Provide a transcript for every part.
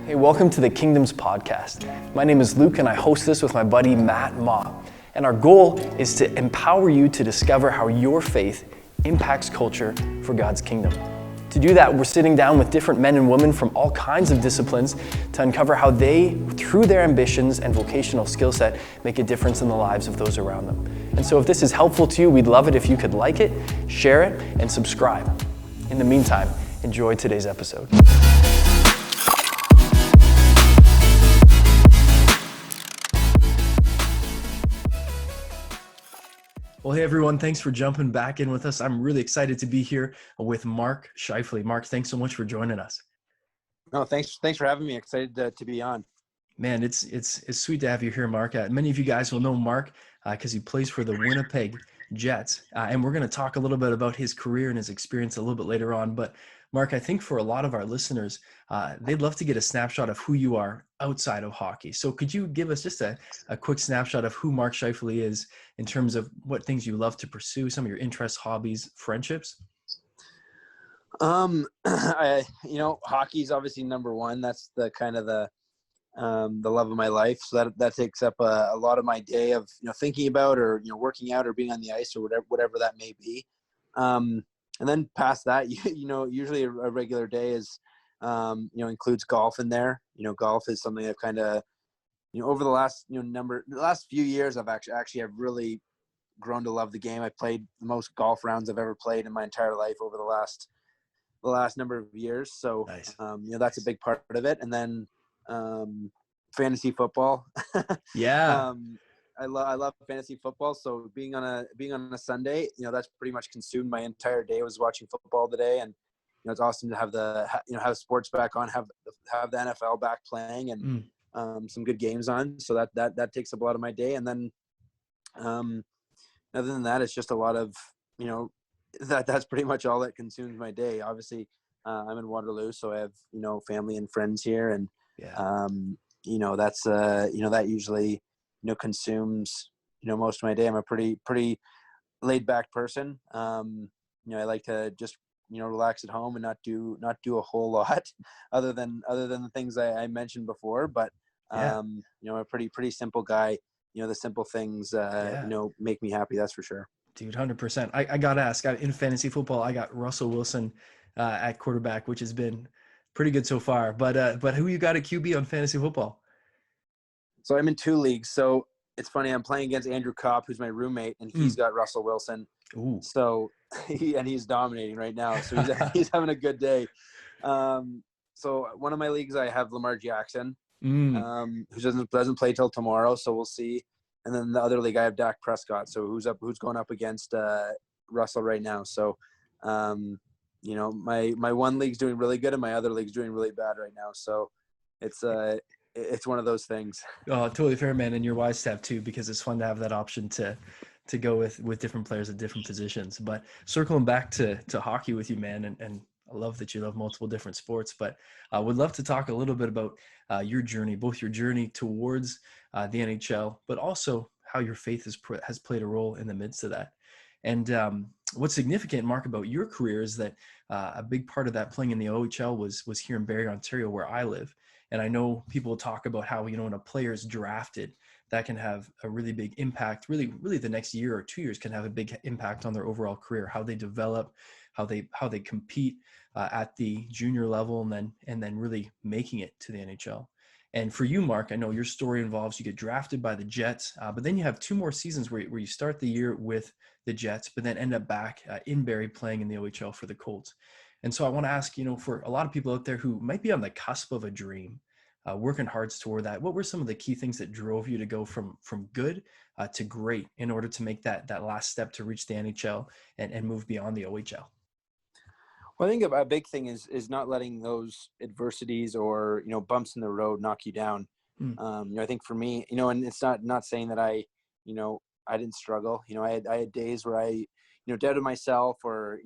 Hey, welcome to the Kingdoms Podcast. My name is Luke and I host this with my buddy Matt Ma. And our goal is to empower you to discover how your faith impacts culture for God's kingdom. To do that, we're sitting down with different men and women from all kinds of disciplines to uncover how they, through their ambitions and vocational skill set, make a difference in the lives of those around them. And so if this is helpful to you, we'd love it if you could like it, share it, and subscribe. In the meantime, enjoy today's episode. Well, hey everyone, thanks for jumping back in with us. I'm really excited to be here with Mark Scheifele. Mark, thanks so much for joining us. No, thanks for having me. Excited to be on. Man, it's sweet to have you here, Mark. Many of you guys will know Mark because he plays for the Winnipeg Jets, and we're going to talk a little bit about his career and his experience a little bit later on. But Mark, I think for a lot of our listeners, they'd love to get a snapshot of who you are outside of hockey. So could you give us just a quick snapshot of who Mark Scheifele is in terms of what things you love to pursue, some of your interests, hobbies, friendships? Hockey is obviously number one. That's the kind of the love of my life. So that takes up a lot of my day of, thinking about or, working out or being on the ice or whatever that may be. And then past that, usually a regular day is, includes golf in there. Golf is something I've kind of, over the last, the last few years, I've actually have really grown to love the game. I played the most golf rounds I've ever played in my entire life over the last number of years. So, Nice. That's a big part of it. And then, fantasy football. Yeah. I love fantasy football. So being on a Sunday, that's pretty much consumed my entire day. I was watching football today, and it's awesome to have have sports back on, have the NFL back playing, and some good games on. So that takes up a lot of my day. And then other than that, it's just a lot of that's pretty much all that consumes my day. Obviously, I'm in Waterloo, so I have family and friends here, and that's that usually consumes most of my day. I'm a pretty laid back person. I like to just relax at home and not do a whole lot other than the things I mentioned before. But I'm a pretty simple guy. The simple things make me happy. That's for sure. Dude, 100%. I got to ask, in fantasy football, I got Russell Wilson at quarterback, which has been pretty good so far. But who you got at QB on fantasy football? So I'm in two leagues. So it's funny. I'm playing against Andrew Kopp, who's my roommate, and he's got Russell Wilson. Ooh. So he's dominating right now. So he's having a good day. So one of my leagues, I have Lamar Jackson, who doesn't play till tomorrow. So we'll see. And then the other league, I have Dak Prescott. So who's going up against Russell right now. So my one league's doing really good, and my other league's doing really bad right now. So it's one of those things. Oh, totally fair, man. And you're wise to have too, because it's fun to have that option to go with different players at different positions. But circling back to hockey with you, man, and I love that you love multiple different sports, but I would love to talk a little bit about your journey, both your journey towards the NHL, but also how your faith has played a role in the midst of that. And what's significant, Mark, about your career is that a big part of that playing in the OHL was here in Barrie, Ontario, where I live. And I know people talk about how, when a player is drafted, that can have a really big impact. Really the next year or 2 years can have a big impact on their overall career, how they develop, how they compete at the junior level, and then really making it to the NHL. And for you, Mark, I know your story involves you get drafted by the Jets, but then you have 2 more seasons where you start the year with the Jets, but then end up back in Barrie playing in the OHL for the Colts. And so I want to ask, for a lot of people out there who might be on the cusp of a dream, working hard toward that, what were some of the key things that drove you to go from good to great in order to make that last step to reach the NHL and move beyond the OHL? Well, I think a big thing is not letting those adversities or, bumps in the road knock you down. I think for me, and it's not saying that I didn't struggle. I had days where I, doubted myself or,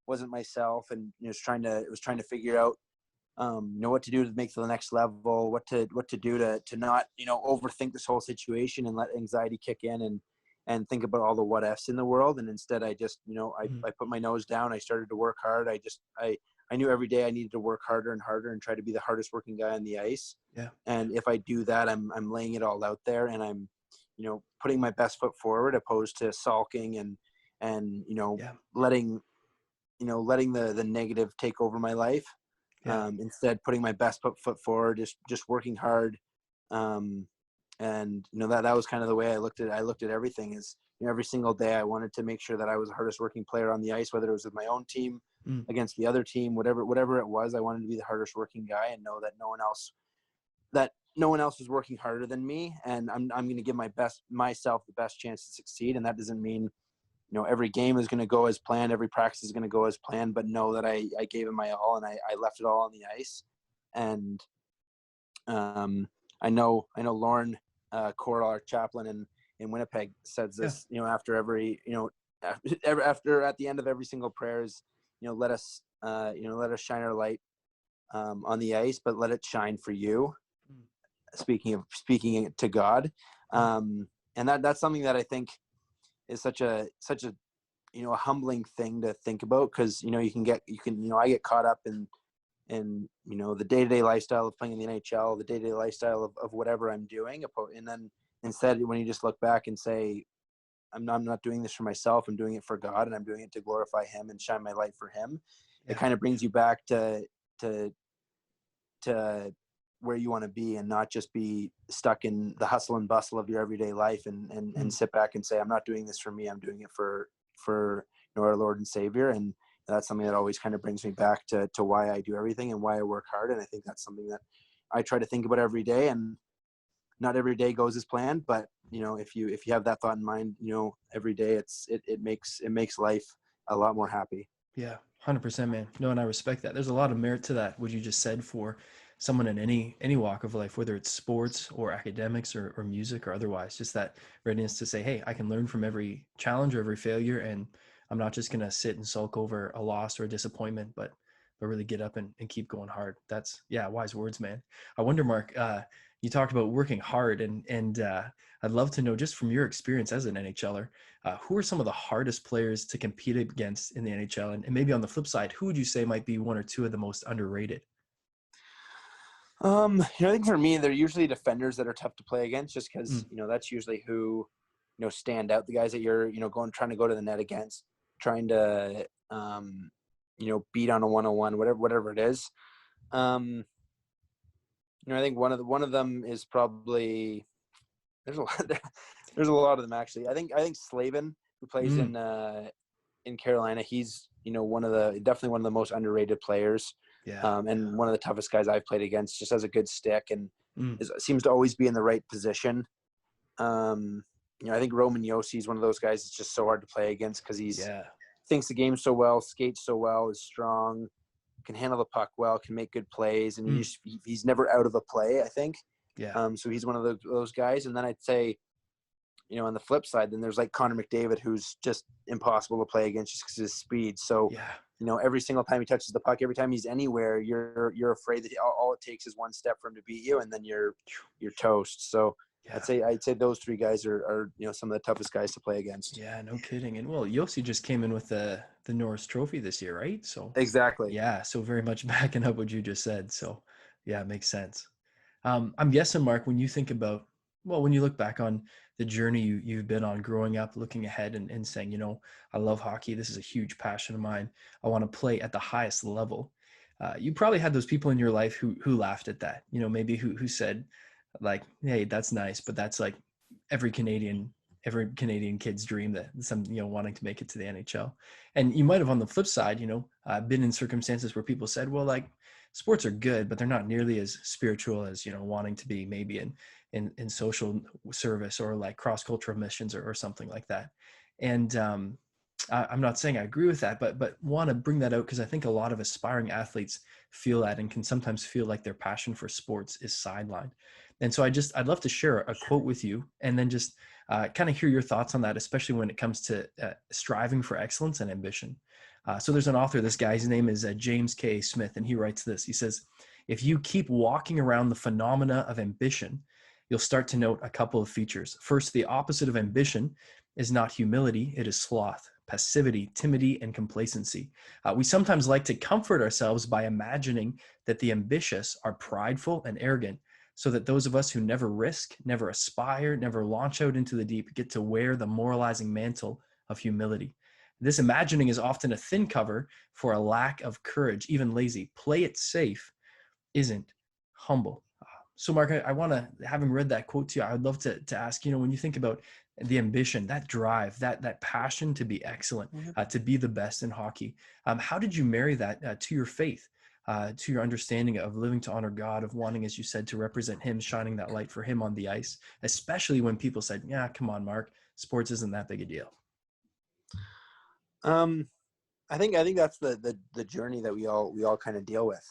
wasn't myself, and was trying to figure out, what to do to make to the next level, what to do to not, overthink this whole situation and let anxiety kick in and think about all the what ifs in the world. And instead I just, I put my nose down. I started to work hard. I I knew every day I needed to work harder and harder and try to be the hardest working guy on the ice. Yeah. And if I do that, I'm laying it all out there, and I'm, putting my best foot forward, opposed to sulking and Yeah. letting the negative take over my life. Yeah. Instead, putting my best foot forward, just working hard. And that was kind of the way I looked at everything. Is, every single day I wanted to make sure that I was the hardest working player on the ice, whether it was with my own team, against the other team, whatever it was. I wanted to be the hardest working guy and know that no one else was working harder than me, and I'm going to give myself the best chance to succeed. And that doesn't mean every game is going to go as planned, every practice is going to go as planned, but know that I gave it my all, and I left it all on the ice. And I know Lauren Cordell, our chaplain in Winnipeg, says this, after every, after at the end of every single prayer is, let us shine our light on the ice, but let it shine for you. Speaking to God. And that's something that I think is such a a humbling thing to think about, because I get caught up in the day-to-day lifestyle of playing in the NHL, the day-to-day lifestyle of whatever I'm doing, and then instead, when you just look back and say, I'm not doing this for myself, I'm doing it for God, and I'm doing it to glorify Him and shine my light for Him. It kind of brings you back to where you want to be, and not just be stuck in the hustle and bustle of your everyday life, and sit back and say, I'm not doing this for me, I'm doing it for our Lord and Savior. And that's something that always kind of brings me back to why I do everything and why I work hard. And I think that's something that I try to think about every day. And not every day goes as planned, but if you have that thought in mind, every day it makes life a lot more happy. Yeah, 100%, man. No, and I respect that. There's a lot of merit to that, what you just said, for someone in any walk of life, whether it's sports or academics or music or otherwise, just that readiness to say, hey, I can learn from every challenge or every failure, and I'm not just going to sit and sulk over a loss or a disappointment, but really get up and keep going hard. That's, wise words, man. I wonder, Mark, you talked about working hard, and I'd love to know, just from your experience as an NHLer, who are some of the hardest players to compete against in the NHL? And maybe on the flip side, who would you say might be one or two of the most underrated? I think for me, they're usually defenders that are tough to play against, just because, that's usually who, stand out. The guys that you're, trying to go to the net against, trying to, beat on a 1-on-1, whatever it is. I think one of them is probably, there's a lot of them, actually. I think Slavin, who plays in Carolina, he's, definitely one of the most underrated players. And one of the toughest guys I've played against. Just has a good stick and seems to always be in the right position. I think Roman Josi is one of those guys that's just so hard to play against, because he's thinks the game so well, skates so well, is strong, can handle the puck well, can make good plays, and he's never out of a play, I think. So he's one of those guys. And then I'd say, on the flip side, then there's like Connor McDavid, who's just impossible to play against just because of his speed. So every single time he touches the puck, every time he's anywhere, you're afraid that all it takes is one step for him to beat you, and then you're toast. So I'd say those three guys are some of the toughest guys to play against. Yeah, no kidding. And well, Yossi just came in with the Norris Trophy this year, right? So exactly. Yeah, so very much backing up what you just said. So it makes sense. I'm guessing, Mark, when you think about, when you look back on the journey you've been on growing up, looking ahead and saying, I love hockey. This is a huge passion of mine. I want to play at the highest level. You probably had those people in your life who laughed at that, maybe who said, like, hey, that's nice, but that's like every Canadian kid's dream, that some, wanting to make it to the NHL. And you might have, on the flip side, been in circumstances where people said, well, like, sports are good, but they're not nearly as spiritual as, wanting to be maybe in social service or like cross-cultural missions or something like that. And I'm not saying I agree with that, but want to bring that out because I think a lot of aspiring athletes feel that and can sometimes feel like their passion for sports is sidelined. And so I'd love to share a quote with you, and then just kind of hear your thoughts on that, especially when it comes to striving for excellence and ambition. So there's an author, this guy's name is James K. Smith, and he writes this. He says, if you keep walking around the phenomena of ambition, you'll start to note a couple of features. First, the opposite of ambition is not humility, it is sloth. passivity, timidity, and complacency. We sometimes like to comfort ourselves by imagining that the ambitious are prideful and arrogant, so that those of us who never risk, never aspire, never launch out into the deep get to wear the moralizing mantle of humility. This imagining is often a thin cover for a lack of courage, even lazy. Play it safe isn't humble. So, Mark, I want to, having read that quote to you, I'd love to ask, when you think about the ambition, that drive, that passion to be excellent, to be the best in hockey, how did you marry that to your faith, to your understanding of living to honor God, of wanting, as you said, to represent Him, shining that light for Him on the ice, especially when people said, yeah, come on, Mark, sports isn't that big a deal? I think that's the journey that we all kind of deal with.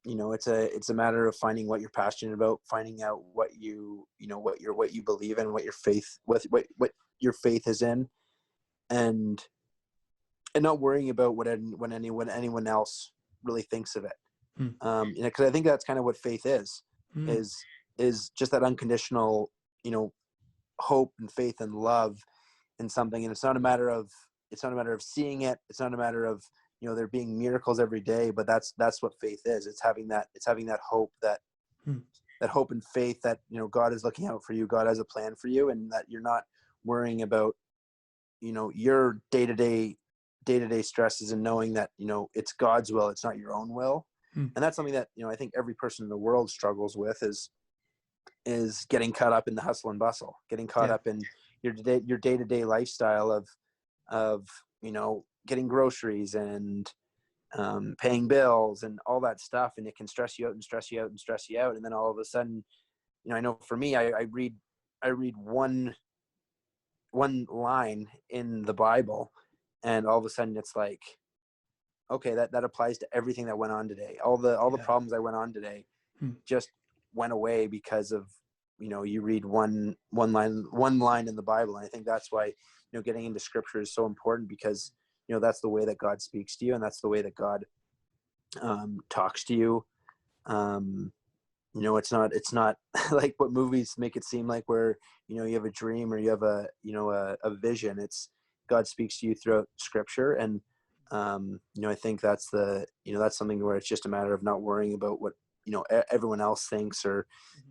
It's a matter of finding what you're passionate about, finding out what you believe in, what your faith is in, and not worrying about what anyone else really thinks of it. Because I think that's kind of what faith is just that unconditional, hope and faith and love in something. And it's not a matter of seeing it. It's not a matter of, there being miracles every day, but that's what faith is. It's having that hope, that hope and faith that, God is looking out for you. God has a plan for you, and that you're not worrying about, your day-to-day stresses, and knowing that, it's God's will. It's not your own will. And that's something that, I think every person in the world struggles with, is getting caught up in the hustle and bustle, getting caught up in your day-to-day lifestyle of, getting groceries and paying bills and all that stuff. And it can stress you out and stress you out and stress you out. And then all of a sudden, I know for me, I read one line in the Bible, and all of a sudden it's like, okay, that applies to everything that went on today. All the problems I went on today just went away because of, you read one line in the Bible. And I think that's why, getting into scripture is so important, because, that's the way that God speaks to you, and that's the way that God talks to you. It's not like what movies make it seem like, where, you have a dream or you have a vision. It's God speaks to you throughout scripture. And, I think that's that's something where it's just a matter of not worrying about what, everyone else thinks or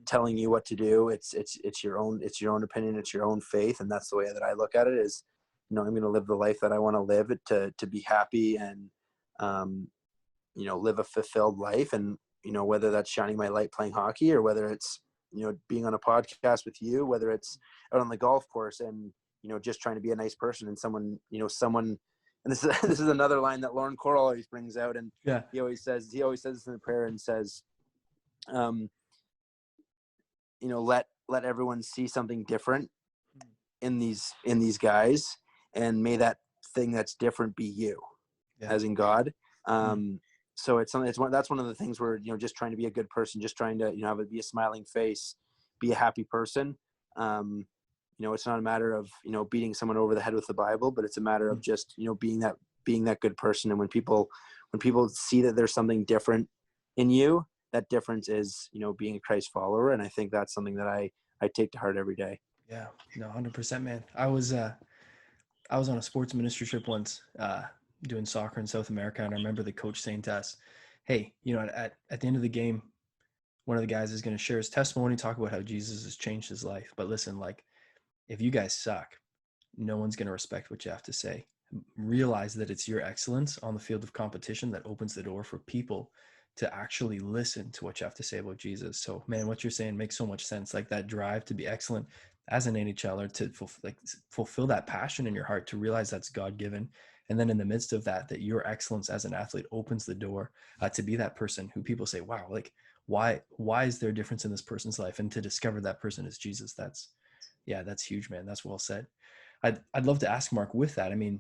telling you what to do. It's your own opinion. It's your own faith. And that's the way that I look at it, is, I'm going to live the life that I want to live, to be happy and, live a fulfilled life. And, whether that's shining my light playing hockey, or whether it's, being on a podcast with you, whether it's out on the golf course and, just trying to be a nice person, and someone, and this is another line that Lauren Coral always brings out. And he always says this in the prayer, and says, let everyone see something different in these guys, and may that thing that's different be you, as in God. So that's one of the things where, just trying to be a good person, just trying to, be a smiling face, be a happy person. It's not a matter of, beating someone over the head with the Bible, but it's a matter of just, being that good person. And when people see that there's something different in you, that difference is, being a Christ follower. And I think that's something that I take to heart every day. Yeah, no, 100%, man. I was on a sports ministry trip once, doing soccer in South America. And I remember the coach saying to us, hey, at the end of the game, one of the guys is going to share his testimony, talk about how Jesus has changed his life. But listen, like, if you guys suck, no one's going to respect what you have to say. Realize that it's your excellence on the field of competition that opens the door for people to actually listen to what you have to say about Jesus. So, man, what you're saying makes so much sense. Like, that drive to be excellent as an NHLer, to fulfill that passion in your heart, to realize that's God-given. And then in the midst of that your excellence as an athlete opens the door to be that person who people say, wow, like, why is there a difference in this person's life? And to discover that person is Jesus. That's huge, man. That's well said. I'd love to ask Mark, with that, I mean,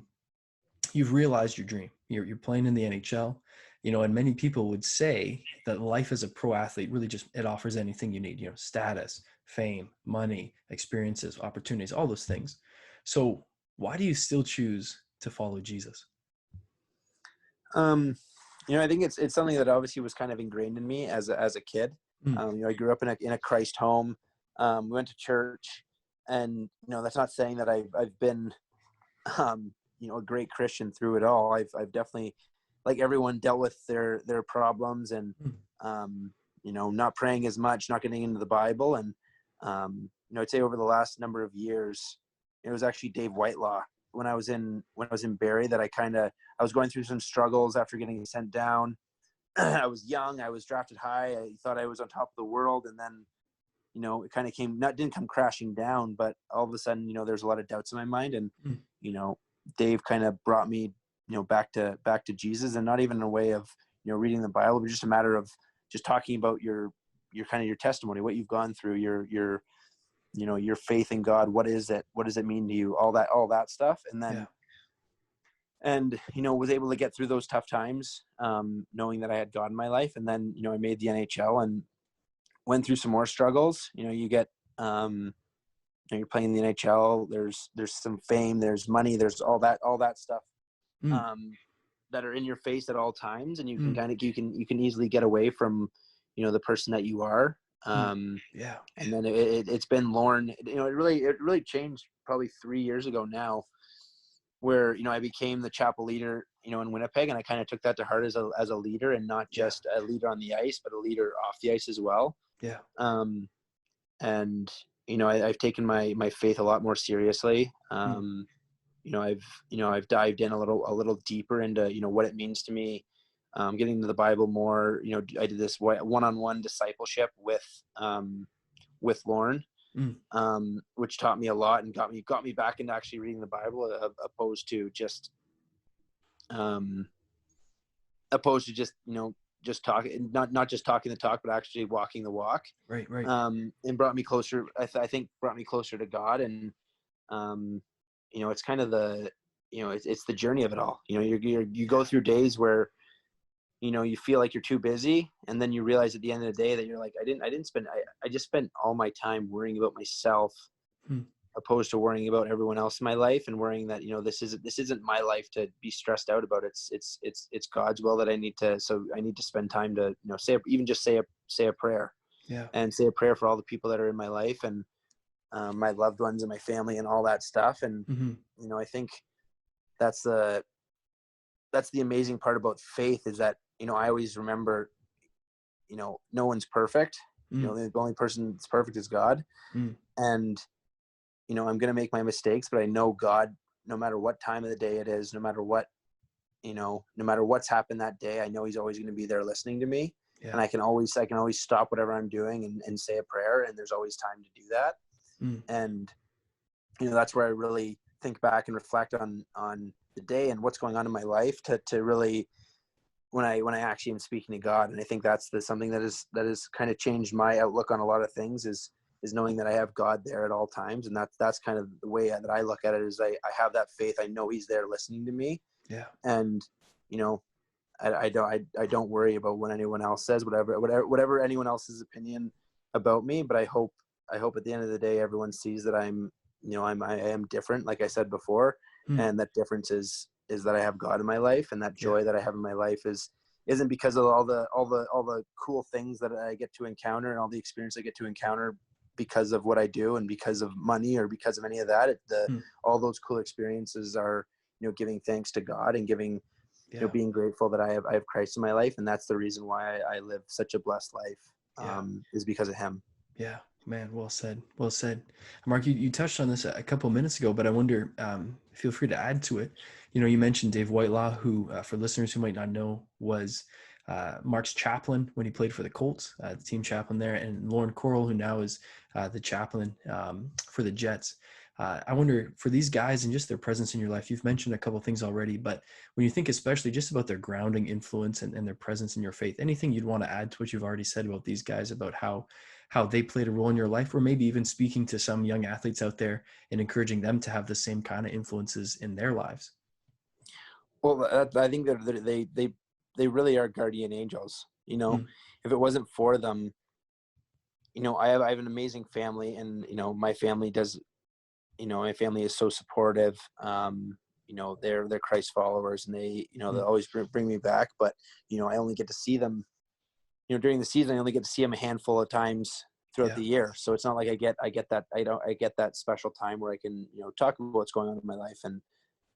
you've realized your dream. You're playing in the NHL, and many people would say that life as a pro athlete really just, it offers anything you need, status, fame, money, experiences, opportunities, all those things. So why do you still choose to follow Jesus? I think it's something that obviously was kind of ingrained in me as a kid. I grew up in a Christ home. We went to church, and that's not saying that I've been a great Christian through it all. I've definitely, like everyone, dealt with their problems and, not praying as much, not getting into the Bible. And, I'd say over the last number of years, it was actually Dave Whitelaw when I was in Barrie that I was going through some struggles after getting sent down. I was young. I was drafted high. I thought I was on top of the world. And then, it kind of didn't come crashing down, but all of a sudden, there's a lot of doubts in my mind. And, Dave kind of brought me, back to Jesus, and not even in a way of, reading the Bible, but just a matter of just talking about your testimony, what you've gone through, your faith in God. What is it? What does it mean to you? All that stuff. And then, was able to get through those tough times, knowing that I had God in my life. And then, I made the NHL and went through some more struggles. You get, you're playing in the NHL. There's some fame, there's money, there's all that stuff, that are in your face at all times. And you can you can easily get away from, the person that you are. And then it's been Lorne, it really changed probably 3 years ago now, where, I became the chapel leader, in Winnipeg. And I kind of took that to heart as a leader, and not just a leader on the ice, but a leader off the ice as well. Yeah. And, I've taken my faith a lot more seriously. I've dived in a little deeper into, what it means to me, getting into the Bible more. I did this one-on-one discipleship with Lorne, which taught me a lot and got me back into actually reading the Bible, opposed to just just talking, not just talking the talk, but actually walking the walk. Right. And brought me closer. I think brought me closer to God. And it's kind of the, it's the journey of it all. You go through days where, you feel like you're too busy, and then you realize at the end of the day that you're like, I just spent all my time worrying about myself, opposed to worrying about everyone else in my life, and worrying that, this isn't my life to be stressed out about. It's God's will that I need to spend time to, say a prayer. Yeah. And say a prayer for all the people that are in my life, and my loved ones and my family and all that stuff. And, I think that's the amazing part about faith, is that, I always remember, no one's perfect. The only person that's perfect is God. And, I'm going to make my mistakes, but I know God, no matter what time of the day it is, no matter what's happened that day, I know he's always going to be there listening to me. Yeah. And I can always stop whatever I'm doing and say a prayer, and there's always time to do that. And, that's where I really think back and reflect on the day and what's going on in my life to really, when I actually am speaking to God. And I think that's something that has kind of changed my outlook on a lot of things, is knowing that I have God there at all times. And that's kind of the way that I look at it, is I have that faith. I know he's there listening to me. Yeah. And, I don't worry about what anyone else says, whatever anyone else's opinion about me. But I hope at the end of the day, everyone sees that I am different, like I said before. And that difference is that I have God in my life, and that joy that I have in my life isn't because of all the cool things that I get to encounter and all the experience I get to encounter because of what I do and because of money or because of any of that. All those cool experiences are, giving thanks to God and giving, being grateful that I have Christ in my life. And that's the reason why I live such a blessed life, is because of him. Yeah, man. Well said. Mark, you touched on this a couple of minutes ago, but I wonder, feel free to add to it. You mentioned Dave Whitelaw, who, for listeners who might not know, was Mark's chaplain when he played for the Colts, the team chaplain there, and Lauren Coral, who now is the chaplain for the Jets. I wonder, for these guys and just their presence in your life, you've mentioned a couple of things already, but when you think especially just about their grounding influence and their presence in your faith, anything you'd want to add to what you've already said about these guys, about how they played a role in your life, or maybe even speaking to some young athletes out there and encouraging them to have the same kind of influences in their lives? Well, I think that they really are guardian angels. If it wasn't for them, I have an amazing family, and my family does. My family is so supportive. They're Christ followers, and they always bring me back. But I only get to see them. During the season, I only get to see them a handful of times throughout the year. So it's not like I get that special time where I can talk about what's going on in my life. And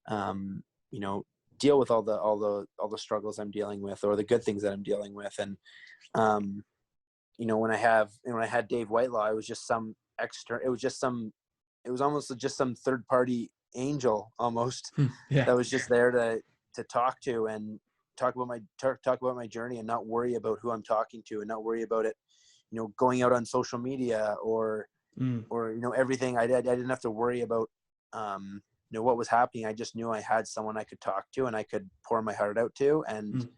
you know, deal with all the struggles I'm dealing with, or the good things that I'm dealing with. And you know, when I had Dave Whitelaw, it was just some extra. It was almost just some third party angel almost Yeah. that was just there to talk to and talk about my journey, and not worry about who I'm talking to, and not worry about it, you know, going out on social media or Mm. you know, everything. I didn't have to worry about you know, what was happening. I just knew I had someone I could talk to, and I could pour my heart out to, and Mm.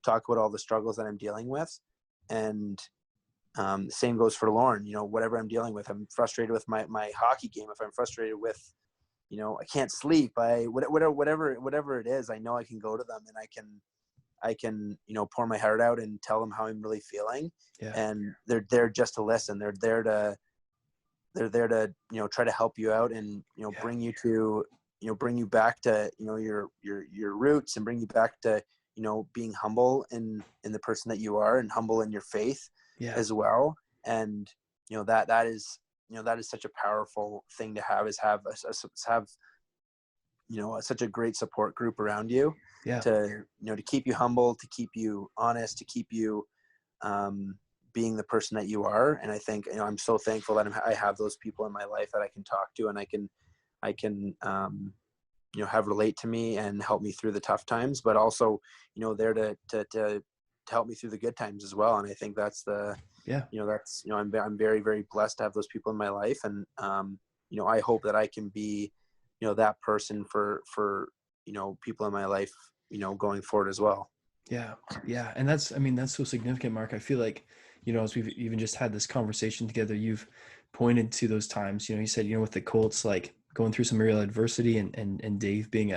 talk about all the struggles that I'm dealing with. And same goes for Lauren. You know, whatever I'm dealing with, I'm frustrated with my hockey game. If I'm frustrated with, you know, I can't sleep, whatever it is, I know I can go to them, and I can, you know, pour my heart out and tell them how I'm really feeling. Yeah. And they're there just to listen. They're there to, you know, try to help you out, and, you know, Yeah. bring you to, you know, bring you back to, you know, your roots, and bring you back to, you know, being humble in the person that you are, and humble in your faith Yeah. as well. And, you know, that is, you know, that is such a powerful thing to have, is have, you know, such a great support group around you, Yeah. to, you know, to keep you humble, to keep you honest, to keep you being the person that you are. And I think, you know, I'm so thankful that I have those people in my life that I can talk to, and I can you know, have relate to me and help me through the tough times, but also, you know, there to help me through the good times as well. And I think that's Yeah. you know, that's, you know, I'm very, very blessed to have those people in my life. And you know, I hope that I can be, you know, that person for, you know, people in my life, you know, going forward as well. Yeah. Yeah. And that's, I mean, that's so significant, Mark. I feel like, you know, as we've even just had this conversation together, you've pointed to those times, you know, you said, you know, with the Colts, like going through some real adversity, and Dave being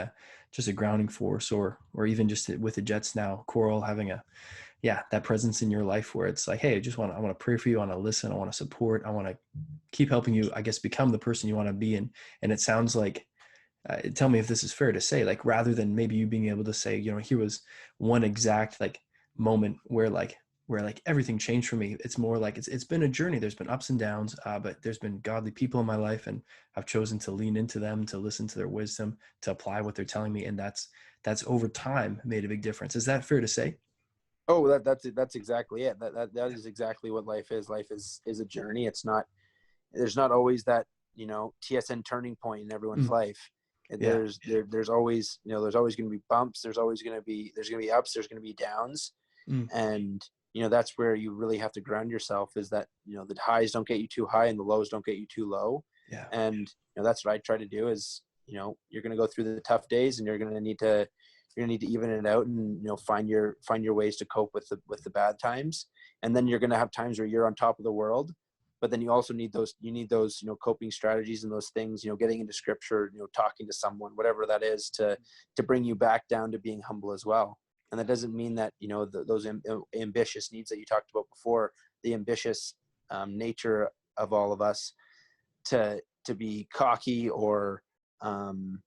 just a grounding force, or even just with the Jets now, Coral having that presence in your life where it's like, hey, I want to pray for you. I want to listen. I want to support. I want to keep helping you, I guess, become the person you want to be. And it sounds like, tell me if this is fair to say, like, rather than maybe you being able to say, you know, here was one exact like moment where everything changed for me. It's more like it's been a journey. There's been ups and downs, but there's been godly people in my life, and I've chosen to lean into them, to listen to their wisdom, to apply what they're telling me. And that's over time made a big difference. Is that fair to say? Oh, that's exactly it. That is exactly what life is. Life is a journey. It's not, there's not always that, you know, TSN turning point in everyone's Mm, life. yeah. There's always, you know, there's always going to be bumps. There's going to be ups. There's going to be downs. Mm, And, you know, that's where you really have to ground yourself, is that, you know, the highs don't get you too high, and the lows don't get you too low. yeah. And, you know, that's what I try to do is, you know, you're going to go through the tough days, and you're going to need to even it out, and, you know, find your ways to cope with the bad times. And then you're going to have times where you're on top of the world, but then you also need those, you know, coping strategies, and those things, you know, getting into scripture, you know, talking to someone, whatever that is, to bring you back down to being humble as well. And that doesn't mean that, you know, those ambitious needs that you talked about before, the ambitious nature of all of us, to be cocky um,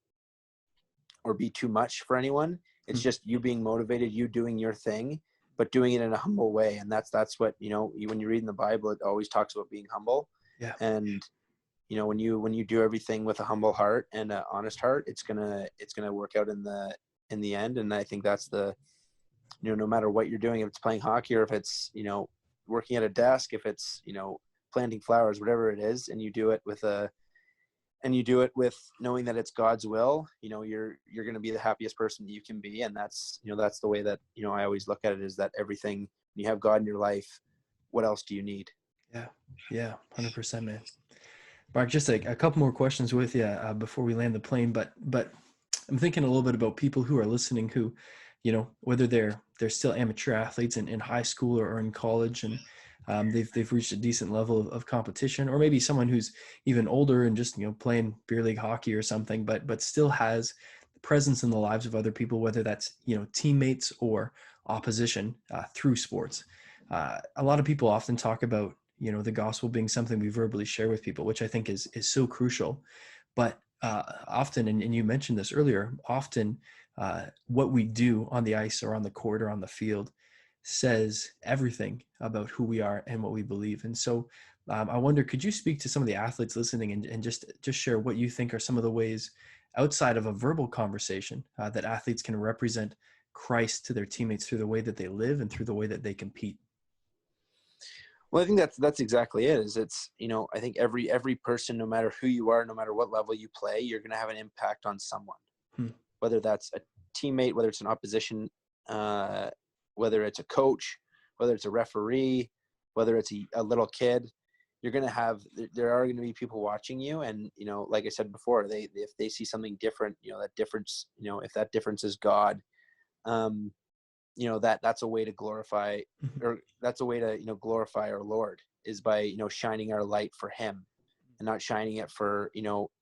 or be too much for anyone. It's Mm, just you being motivated, you doing your thing, but doing it in a humble way. And that's what, you know, when you read in the Bible, it always talks about being humble. yeah. And, you know, when you do everything with a humble heart and an honest heart, it's gonna work out in the end. And I think that's the, you know, no matter what you're doing, if it's playing hockey, or if it's, you know, working at a desk, if it's, you know, planting flowers, whatever it is, and you do it with knowing that it's God's will, you know, you're going to be the happiest person that you can be. And that's, you know, that's the way that, you know, I always look at it, is that everything, when you have God in your life, what else do you need? Yeah. Yeah. 100%, man. Mark, just a couple more questions with you before we land the plane, but I'm thinking a little bit about people who are listening who, you know, whether they're still amateur athletes in high school or in college, and they've reached a decent level of competition, or maybe someone who's even older and just, you know, playing beer league hockey or something, but still has presence in the lives of other people, whether that's, you know, teammates or opposition through sports. A lot of people often talk about, you know, the gospel being something we verbally share with people, which I think is so crucial. But often, and you mentioned this earlier, often what we do on the ice or on the court or on the field says everything about who we are and what we believe. And so I wonder, could you speak to some of the athletes listening, and just share what you think are some of the ways outside of a verbal conversation, that athletes can represent Christ to their teammates through the way that they live and through the way that they compete? Well, I think that's exactly it. Is it's, you know, I think every person, no matter who you are, no matter what level you play, you're going to have an impact on someone, Hmm. whether that's a teammate, whether it's an opposition, whether it's a coach, whether it's a referee, whether it's a little kid. You're going to have, there are going to be people watching you. And, you know, like I said before, if they see something different, you know, that difference, you know, if that difference is God, you know, that's a way to glorify, or that's a way to, you know, glorify our Lord, is by, you know, shining our light for him and not shining it for, internal,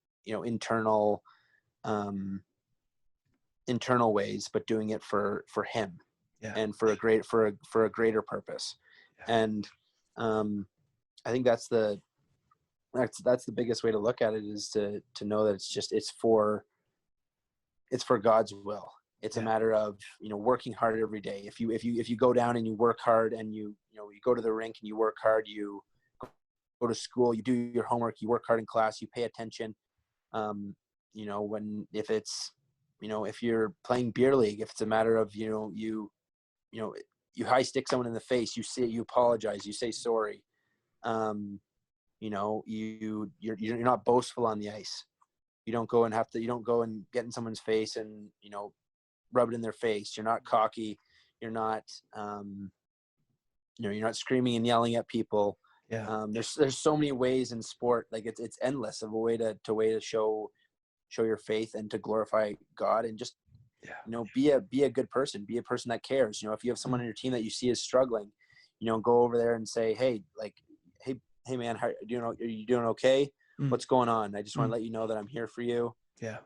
internal ways, but doing it for him, Yeah. and for a greater purpose. Yeah. And, I think that's the biggest way to look at it, is to know that it's for God's will. It's a matter of, you know, working hard every day. If you go down and you work hard, and you go to the rink and you work hard, you go to school, you do your homework, you work hard in class, you pay attention. If you're playing beer league, if it's a matter of, you high stick someone in the face, you apologize, you say sorry. You're not boastful on the ice. You don't go and get in someone's face and, rub it in their face. You're not cocky. You're not, you're not screaming and yelling at people. Yeah. There's so many ways in sport. Like it's endless of a way to show your faith and to glorify God, and just, be a good person, be a person that cares. If you have someone on your team that you see is struggling, go over there and say, hey, man, are you doing okay? What's going on? I just want to let you know that I'm here for you. Yeah.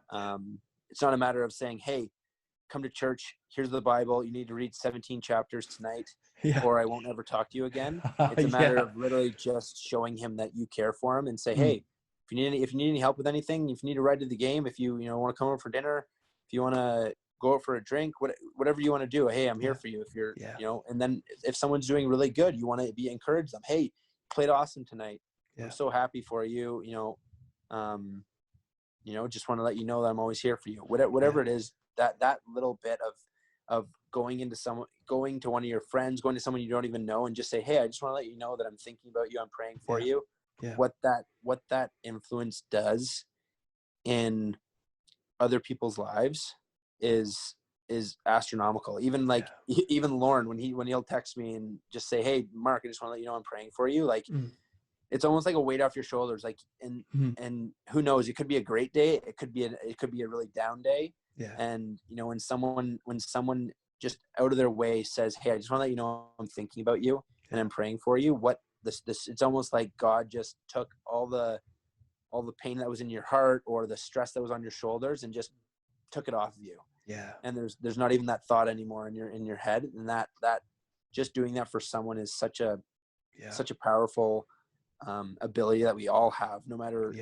It's not a matter of saying, hey, come to church, here's the Bible, you need to read 17 chapters tonight, or I won't ever talk to you again. It's a matter of literally just showing him that you care for him, and say, hey, if you need any help with anything, if you need to ride to the game, if you want to come over for dinner, if you want to go out for a drink, whatever you want to do, hey, I'm here for you. If you're, and then if someone's doing really good, you want to encourage them. Hey, played awesome tonight. I'm so happy for you. Just want to let you know that I'm always here for you. Whatever it is, that little bit of going to one of your friends, going to someone you don't even know, and just say, hey, I just want to let you know that I'm thinking about you. I'm praying for you. Yeah. What that influence does in other people's lives is astronomical. Even even Lauren, when he'll text me and just say, hey, Mark, I just want to let you know I'm praying for you. It's almost like a weight off your shoulders. And who knows, it could be a great day. It could be a really down day. Yeah. And, when someone just out of their way says, hey, I just want to let you know I'm thinking about you and I'm praying for you. It's almost like God just took all the pain that was in your heart, or the stress that was on your shoulders, and just took it off of you. Yeah. And there's not even that thought anymore in your head. And that just doing that for someone is such a powerful ability that we all have, no matter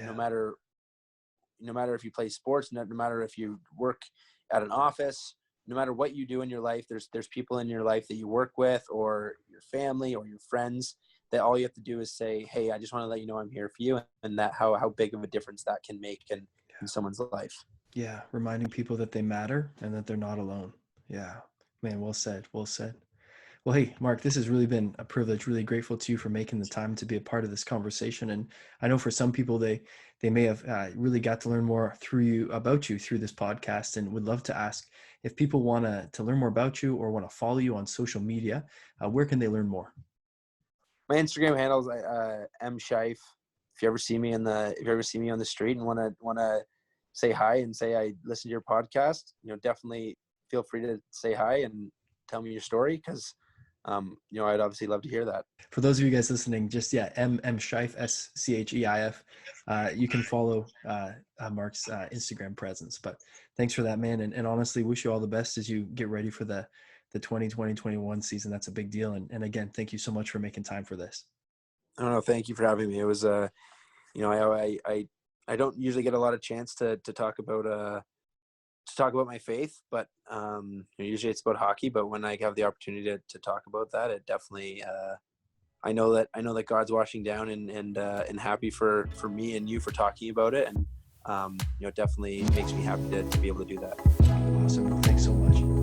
if you play sports, no matter if you work at an office, no matter what you do in your life, there's people in your life that you work with, or your family, or your friends, that all you have to do is say, hey, I just want to let you know I'm here for you. And that how big of a difference that can make in someone's life. Yeah. Reminding people that they matter and that they're not alone. Yeah, man. Well said. Well said. Well, hey, Mark, this has really been a privilege. Really grateful to you for making the time to be a part of this conversation. And I know for some people, they may have really got to learn more about you through this podcast, and would love to ask, if people want to learn more about you or want to follow you on social media, where can they learn more? My Instagram handle is mscheif. If you ever see me on the street and want to say hi and say I listen to your podcast, definitely feel free to say hi and tell me your story, because I'd obviously love to hear that. For those of you guys listening, just M Scheif, SCHEIF. You can follow Mark's Instagram presence. But thanks for that, man, and honestly, wish you all the best as you get ready for the 2020-21 season. That's a big deal. And again, thank you so much for making time for this. I don't know. Thank you for having me. It was I don't usually get a lot of chance to talk about my faith, but usually it's about hockey. But when I have the opportunity to talk about that, it definitely I know that God's watching down, and happy for me and you for talking about it. And definitely makes me happy to be able to do that. Awesome. Thanks so much.